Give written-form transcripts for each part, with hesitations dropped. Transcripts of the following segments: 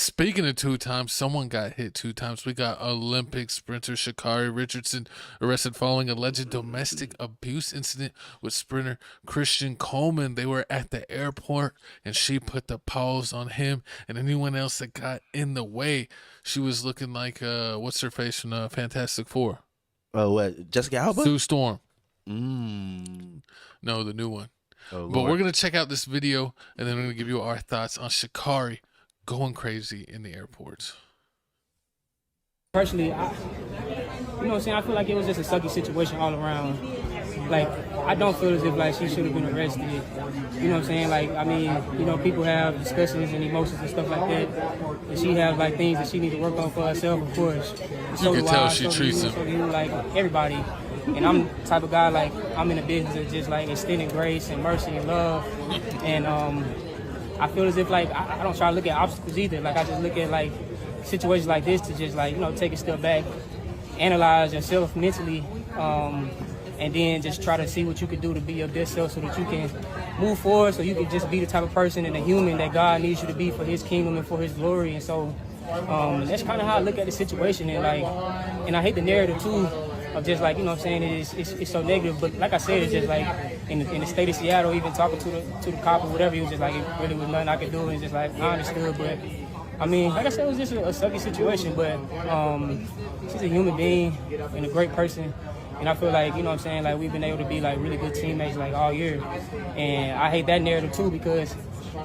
Speaking of 2 times, someone got hit 2 times. We got Olympic sprinter Sha'Carri Richardson arrested following alleged domestic abuse incident with sprinter Christian Coleman. They were at the airport, and she put the paws on him and anyone else that got in the way. She was looking like, what's her face from Fantastic Four? Oh, what? Jessica Alba? Sue Storm. No, the new one. Oh, but we're going to check out this video, and then we're going to give you our thoughts on Sha'Carri going crazy in the airports. Personally, you know what I'm saying? I feel like it was just a sucky situation all around. Like, I don't feel as if, like, she should have been arrested. You know what I'm saying? Like, I mean, you know, people have discussions and emotions and stuff like that. And she has, like, things that she needs to work on for herself, of course. You can tell she treats him. So do you, like, everybody. And I'm the type of guy, like, I'm in the business of just, like, extending grace and mercy and love. And, I feel as if, like, I don't try to look at obstacles either. Like, I just look at, like, situations like this to just, like, you know, take a step back, analyze yourself mentally, and then just try to see what you can do to be your best self so that you can move forward, so you can just be the type of person and the human that God needs you to be for his kingdom and for his glory. And so that's kind of how I look at the situation. And, like, and I hate the narrative, too, of just, like, you know what I'm saying, it's so negative. But like I said, it's just like in the state of Seattle, even talking to the cop or whatever, he was just like, it really was nothing I could do. And just like, I understood. But I mean, like I said, it was just a sucky situation. But she's a human being and a great person. And I feel like, you know what I'm saying, like, we've been able to be, like, really good teammates, like, all year. And I hate that narrative, too, because, you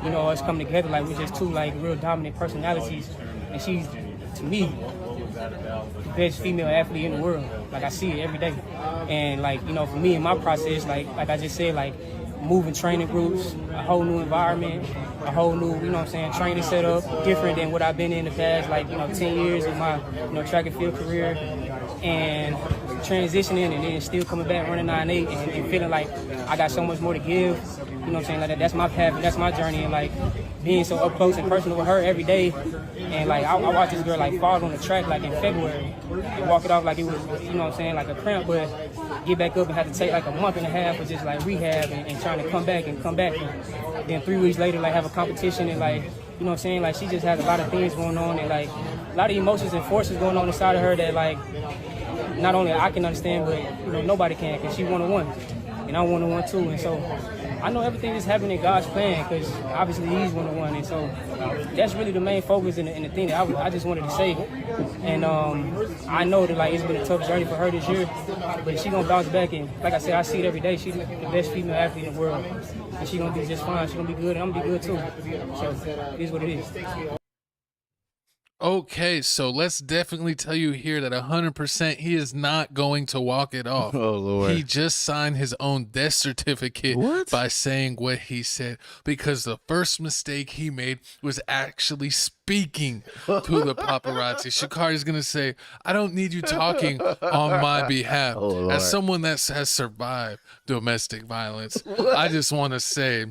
know, us coming together, like, we're just two, like, real dominant personalities. And she's, to me, the best female athlete in the world. Like, I see it every day. And, like, you know, for me in my process, like I just said, like, moving training groups, a whole new environment, a whole new, you know what I'm saying, training setup, different than what I've been in the past, like, you know, 10 years of my, you know, track and field career. And transitioning and then still coming back running 9.8 and feeling like I got so much more to give. You know what I'm saying? Like, that's my path, that's my journey. And, like, being so up close and personal with her every day. And, like, I watched this girl, like, fall on the track, like, in February and walk it off like it was, you know what I'm saying, like a cramp, but get back up and had to take, like, a month and a half of just, like, rehab and trying to come back. And then 3 weeks later, like, have a competition and, like, you know what I'm saying, like, she just has a lot of things going on and, like, a lot of emotions and forces going on inside of her that, like, not only I can understand, but, you know, nobody can, because she one-on-one, and I'm one-on-one too. And so I know everything is happening in God's plan, because obviously he's one-on-one. And so that's really the main focus and the thing that I just wanted to say. And I know that, like, it's been a tough journey for her this year, but she's going to bounce back. And like I said, I see it every day. She's the best female athlete in the world, and she's going to be just fine. She's going to be good, and I'm going to be good too. So it is what it is. Okay, so let's definitely tell you here that 100% he is not going to walk it off. Oh, Lord. He just signed his own death certificate by saying what he said, because the first mistake he made was actually speaking to the paparazzi. Sha'Carri's going to say, I don't need you talking on my behalf. Oh, as someone that has survived domestic violence, I just want to say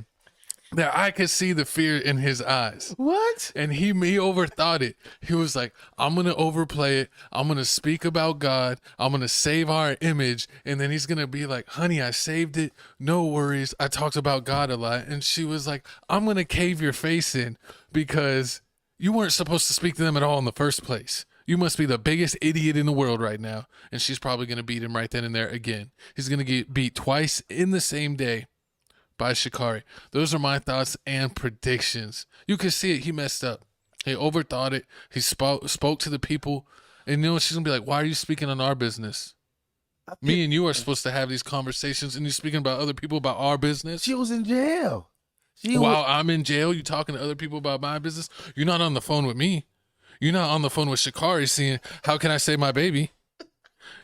that I could see the fear in his eyes. What? And he overthought it. He was like, I'm going to overplay it. I'm going to speak about God. I'm going to save our image. And then he's going to be like, honey, I saved it. No worries. I talked about God a lot. And she was like, I'm going to cave your face in, because you weren't supposed to speak to them at all in the first place. You must be the biggest idiot in the world right now. And she's probably going to beat him right then and there again. He's going to get beat twice in the same day by Sha'Carri. Those are my thoughts and predictions. You can see it. He messed up. He overthought it. He spoke to the people. And you know what? She's going to be like, why are you speaking on our business? Me and you are supposed to have these conversations, and you're speaking about other people about our business? She was in jail. While I'm in jail, you talking to other people about my business? You're not on the phone with me. You're not on the phone with Sha'Carri seeing, how can I save my baby?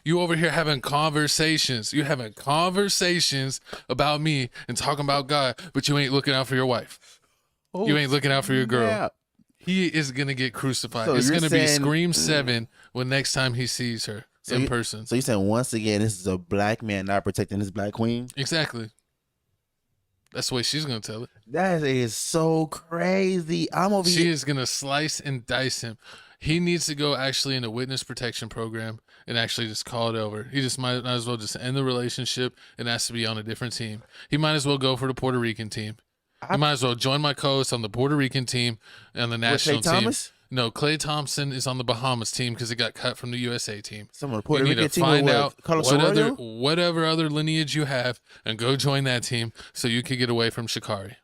You over here having conversations. You having conversations about me and talking about God, but you ain't looking out for your wife. You ain't looking out for your girl. Yeah. He is going to get crucified. So it's going to be saying- Scream 7 when next time he sees her in person. So you're saying, once again, this is a black man not protecting his black queen? Exactly. That's the way she's going to tell it. That is so crazy. I'm over She here. is going to slice and dice him. He needs to go actually in a witness protection program and actually just call it over. He just might as well just end the relationship and ask to be on a different team. He might as well go for the Puerto Rican team. You might as well join my co-host on the Puerto Rican team and the national Klay team. Thomas? No, Klay Thompson is on the Bahamas team because he got cut from the USA team. Someone the Puerto You need Rican to team find with out Carlos what Arroyo? whatever other lineage you have and go join that team so you can get away from Sha'Carri.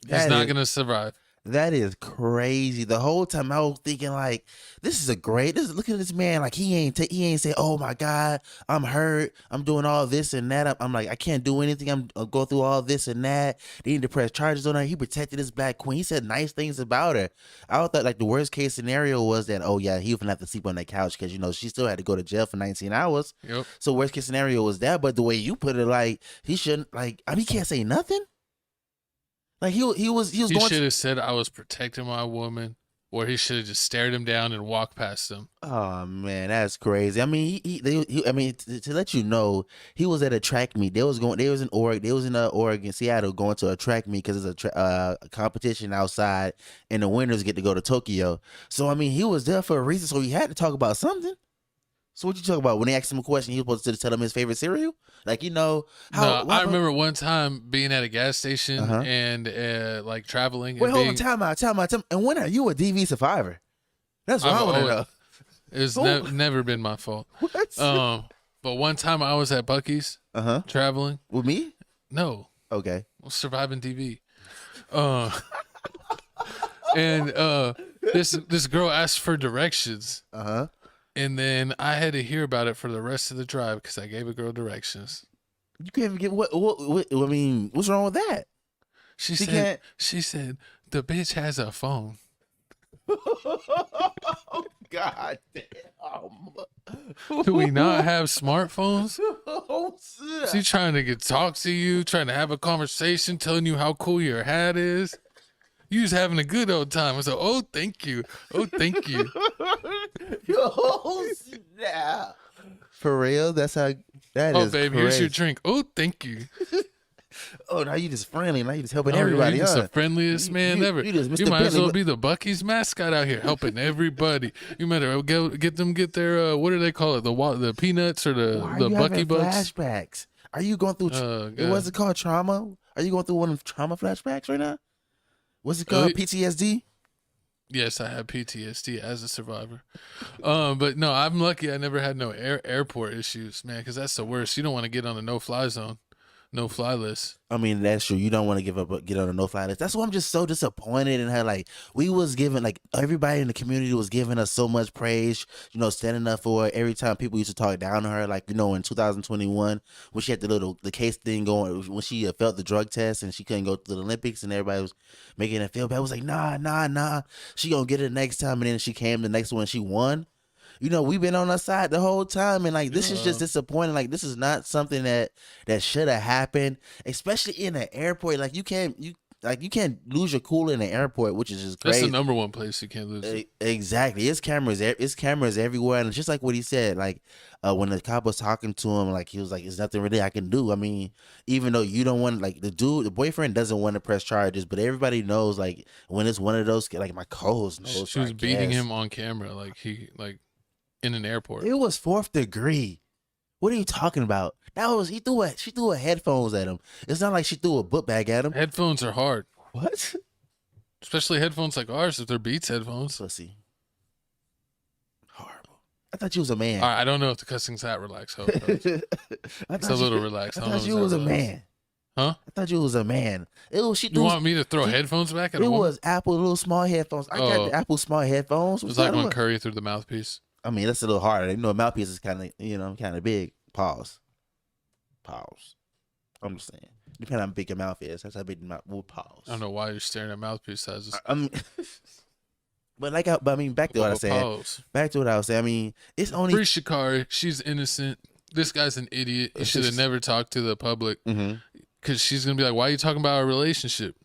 He's not going to survive. That is crazy. The whole time I was thinking like, look at this man. Like he ain't say, oh my God, I'm hurt. I'm doing all this and that. I'm like, I can't do anything. I'm going through all this and that. They need to press charges on her. He protected his black queen. He said nice things about her. I thought like the worst case scenario was that, oh yeah, he was gonna have to sleep on that couch because, you know, she still had to go to jail for 19 hours. Yep. So worst case scenario was that. But the way you put it, like he shouldn't, like, I mean, he can't say nothing. Like he was He going. should have said I was protecting my woman, or he should have just stared him down and walked past him. Oh man, that's crazy. I mean, to let you know, he was at a track meet. They was in Oregon, Seattle, going to a track meet because it's a competition outside, and the winners get to go to Tokyo. So I mean, he was there for a reason. So he had to talk about something. So what you talk about when they asked him a question? He was supposed to tell him his favorite cereal, like, you know how. No, I remember one time being at a gas station and like traveling. Wait, and hold on, time out. And when are you a DV survivor? That's what I want to know. It's never been my fault. What? But one time I was at Buc-ee's traveling With me? No, Okay. surviving DV. And this girl asked for directions. And then I had to hear about it for the rest of the drive because I gave a girl directions. You can't even get what? I mean, what's wrong with that? She said the bitch has a phone. God damn. Do we not have smartphones? Oh, She trying to talk to you, trying to have a conversation, telling you how cool your hat is. You just having a good old time. I said, oh, thank you. Oh, thank you. Yo, snap. For real? That's how that is. Oh, baby, crazy. here's your drink. Oh, thank you. Oh, now you just friendly. Now you just helping Oh, everybody. You're just the friendliest man ever. You just Mr. You might as Bentley. well be the Buc-ee's mascot out here, helping everybody. You better get their what do they call it? The peanuts or the Bucky bucks? Flashbacks. Are you going through? What's it called? Trauma? Are you going through one of trauma flashbacks right now? What's it called? PTSD? Yes, I have PTSD as a survivor. But no, I'm lucky I never had no airport issues, man, because that's the worst. You don't want to get on a no-fly zone, no-fly list. I mean, that's true. You don't want to get on a no-fly list. That's why I'm just so disappointed in her. Like, we was giving, like, everybody in the community was giving us so much praise, you know, standing up for her. Every time people used to talk down to her, like, you know, in 2021, when she had the case thing going, when she felt the drug test and she couldn't go to the Olympics and everybody was making her feel bad. It was like, nah. She gonna get it next time. And then she came the next one, she won. You know, we've been on her side the whole time, and like this is just disappointing. Like this is not something that should have happened, especially in an airport. Like you can't lose your cool in an airport, which is just crazy. That's the number one place you can't lose. Exactly, it's cameras everywhere, and it's just like what he said. Like when the cop was talking to him, like he was like, "There's nothing really I can do." I mean, even though you don't want, like the boyfriend doesn't want to press charges, but everybody knows, like when it's one of those, like my co-host knows. She was beating him on camera, in an airport. It was 4th degree. What are you talking about? She threw her headphones at him. It's not like she threw a book bag at him. Headphones are hard. What? Especially headphones like ours, if they're Beats headphones. Pussy. Horrible. I thought you was a man. All right, I don't know if the cussing's that relaxed. It's a little relaxed. I thought you was a man. Huh? I thought you was a man. You want me to throw headphones back at a woman? It was Apple little small headphones. I got the Apple small headphones. It was like when Curry threw the mouthpiece. I mean, that's a little harder. You know, a mouthpiece is kind of big. Pause. I'm just saying. Depending on how big your mouth is, that's how big the mouth will pause. I don't know why you're staring at mouthpiece sizes. But back to what I was saying. Back to what I was saying. I mean, it's only free Sha'Carri. She's innocent. This guy's an idiot. He should have never talked to the public because she's gonna be like, "Why are you talking about our relationship?"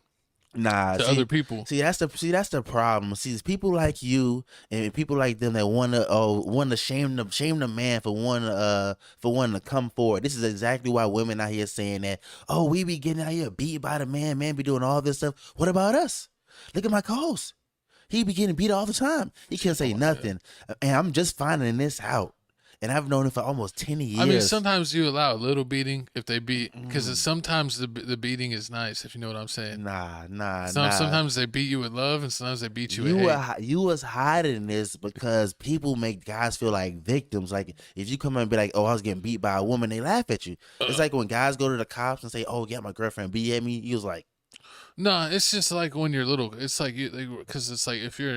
To other people. See, that's the problem. See, it's people like you and people like them that want to shame the man for wanting to come forward. This is exactly why women out here saying that, oh, we be getting out here beat by the man be doing all this stuff. What about us? Look at my co-host. He be getting beat all the time. He can't say nothing. And I'm just finding this out. and I've known him for almost 10 years. I mean, sometimes you allow a little beating if they beat, because Mm. sometimes the beating is nice, if you know what I'm saying. Nah. Sometimes they beat you with love, and sometimes they beat you with hate. You was hiding this because people make guys feel like victims. Like if you come and be like, "Oh, I was getting beat by a woman," they laugh at you. It's like when guys go to the cops and say, "Oh, yeah, my girlfriend beat at me." You was like, No, it's just like when you're little. It's like because it's like if you're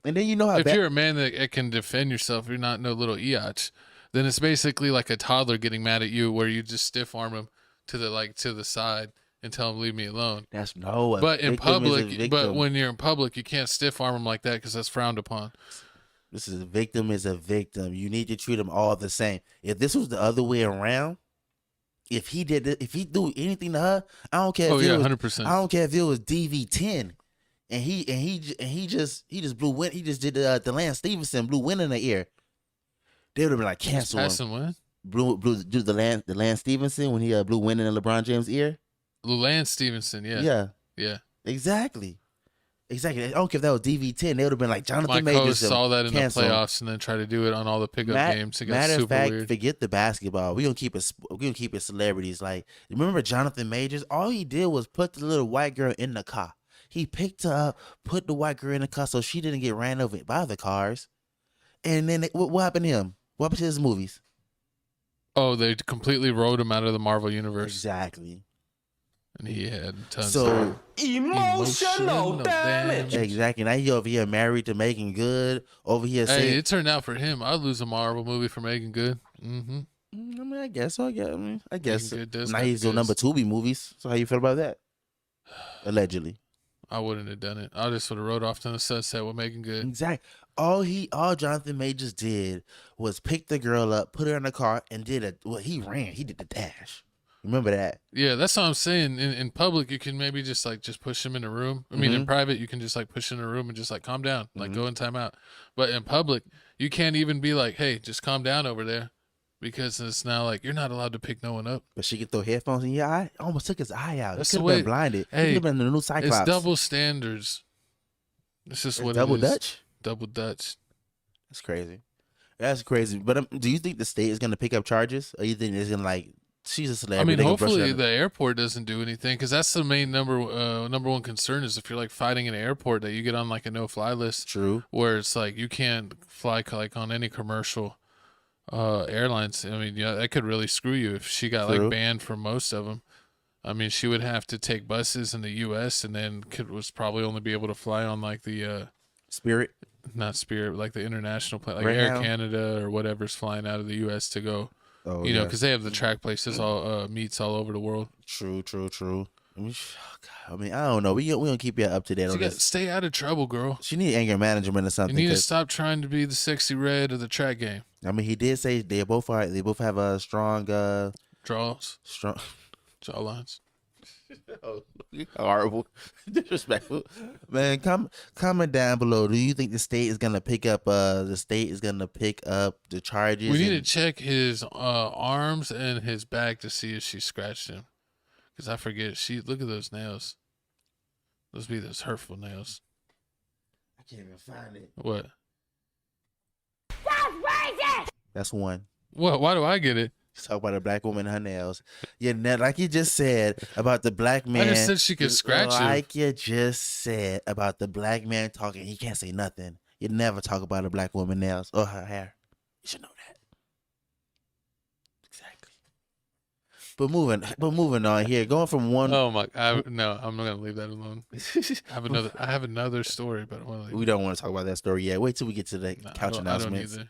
and then you know how if you're a man that can defend yourself, you're not no little eotch. Then it's basically like a toddler getting mad at you, where you just stiff arm him to the side and tell him leave me alone. that's no. But in public, but victim. when you're in public, you can't stiff arm him like that because that's frowned upon. This is a victim is a victim. You need to treat them all the same. If this was the other way around, if he did it, if he do anything to her, I don't care. Oh if it yeah, was, 100%. I don't care if it was DV10, and he just blew wind. He just did the Lance Stevenson blew wind in the ear. They would have been like cancel him. Passing what? Blew do the Lance Stevenson when he blew wind in LeBron James' ear. Lance Stevenson, yeah. Exactly. I don't care if that was DV10. They would have been like Jonathan My coach Majors. saw that in the cancel. playoffs and then tried to do it on all the pickup games. It got Matter of super fact, weird. forget the basketball. We're gonna keep it celebrities. Like, remember Jonathan Majors? All he did was put the little white girl in the car. He picked her up, put the white girl in the car so she didn't get ran over by the cars. And then what happened to him? What happened to his movies? Oh, they completely wrote him out of the Marvel universe, Exactly. and he had tons So of emotional damage. exactly. Now he over here married to Megan Good. Over here Hey, saying, it turned out for him. I'd lose a Marvel movie for Megan Good. Mm-hmm. I mean, I guess so. I guess Good does now got he's the doing number goods. 2B movies. So how you feel about that? Allegedly. I wouldn't have done it. I just would have rode off to the sunset with Megan Good. Exactly. All Jonathan Majors did was pick the girl up, put her in the car, and he ran. He did the dash. Remember that? Yeah, that's what I'm saying. In public, you can maybe just push him in a room. I mean, in private, you can just push in a room and just calm down, go in timeout. But in public, you can't even be like, hey, just calm down over there, because it's now you're not allowed to pick no one up. But she could throw headphones in your eye. Almost took his eye out. That's He the could have way- been blinded. Hey, he could have been the new Cyclops. It's double standards. It's just what Double it is. Dutch? Double Dutch. That's crazy. That's crazy. But do you think the state is going to pick up charges? Or you think it's going to she's a I celebrity? mean, they gonna brush her hopefully under- the airport doesn't do anything, because that's the main number one concern is if you're fighting in an airport that you get on a no-fly list. True. Where it's you can't fly on any commercial airlines. I mean, yeah, that could really screw you if she got True. banned from most of them. I mean, she would have to take buses in the U.S. and then was probably only be able to fly on the Spirit. not Spirit, the international plane, Air Greyhound? Canada or whatever's flying out of the U.S. to go. Oh, You know, yeah. because they have the track places all meets all over the world. True. I mean, I don't know. We gonna keep you up to date So on you got this. stay out of trouble, girl. She need anger management or You something. need to 'cause, stop trying to be the sexy red of the track game. I mean, he did say they both have a strong Jaw lines. horrible, disrespectful. Man, comment down below. Do you think the state is gonna pick up the charges? We need to check his arms and his back to see if she scratched him. Because I forget. Look at those nails. Those be those hurtful nails. I can't even find it. What? That's one. What? Why do I get it? Talk about a black woman and her nails. Yeah, like you just said about the black man. I just said she could scratch him. Like you just said about the black man talking, he can't say nothing. You never talk about a black woman's nails or her hair. You should know that. Exactly. But moving on here, going from one. Oh my! No, I'm not gonna leave that alone. I have another story, but I want to leave. We don't want to talk about that story yet. Wait till we get to the couch I don't announcements. either.